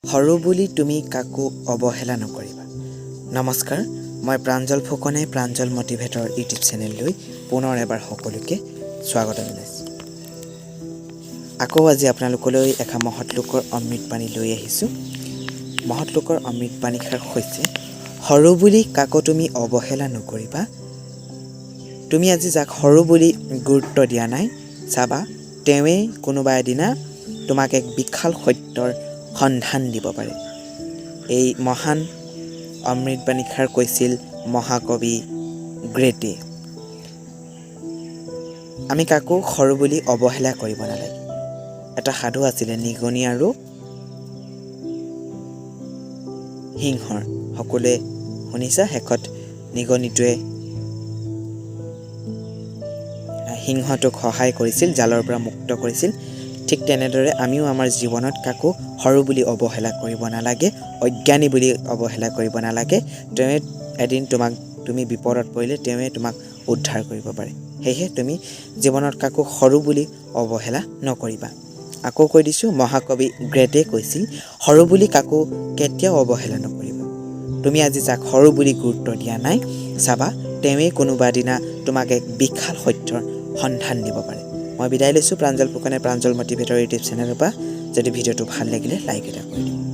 সৰু বুলি তুমি কাকো অৱহেলা নকৰিবা। নমস্কাৰ, মই প্ৰাঞ্জল ফুকনে প্ৰাঞ্জল মটিভেটৰ ইউটিউব চেনেললৈ পুনৰ এবাৰ সকলোকে স্বাগত জনাইছোঁ। আকৌ আজি আপোনালোকলৈ এষাৰ মহৎ লোকৰ অমৃত বাণী লৈ আহিছোঁ। মহৎ লোকৰ অমৃত বাণীষাৰ হৈছে, সৰু বুলি কাকো তুমি অৱহেলা নকৰিবা। তুমি আজি যাক সৰু বুলি গুৰুত্ব দিয়া নাই, চাবা তেওঁৱেই কোনোবা এদিনা তোমাক এক বিশাল সত্যৰ সন্ধান দিব পাৰে। এই মহান অমৃত বাণীষাৰ কৈছিল মহাকবি গ্ৰেটে। আমি কাকো সৰু বুলি অৱহেলা কৰিব নালাগে। এটা সাধু আছিলে নিগনি আৰু সিংহৰ। সকলোৱে শুনিছা, শেষত নিগনিটোৱে সিংহটোক সহায় কৰিছিল, জালৰ পৰা মুক্ত কৰিছিল। ঠিক তেনেদৰে আমিও আমাৰ জীৱনত কাকো সৰু বুলি অৱহেলা কৰিব নালাগে, অজ্ঞানী বুলি অৱহেলা কৰিব নালাগে। তেওঁৱে এদিন তুমি বিপদত পৰিলে তেওঁৱে তোমাক উদ্ধাৰ কৰিব পাৰে। সেয়েহে তুমি জীৱনত কাকো সৰু বুলি অৱহেলা নকৰিবা। আকৌ কৈ দিছোঁ, মহাকবি গ্ৰেটে কৈছিল, সৰু বুলি কাকো কেতিয়াও অৱহেলা নকৰিবা। তুমি আজি যাক সৰু বুলি গুৰুত্ব দিয়া নাই, চাবা তেওঁৱেই কোনোবা দিনা তোমাক এক বিশাল সত্যৰ সন্ধান দিব পাৰে। মই বিদায় লৈছোঁ প্ৰাঞ্জল ফুকনে প্ৰাঞ্জল মটিভেটৰ ইউটিউব চেনেলৰ পৰা। যদি ভিডিঅ'টো ভাল লাগিলে লাইক এটা কৰি দিম।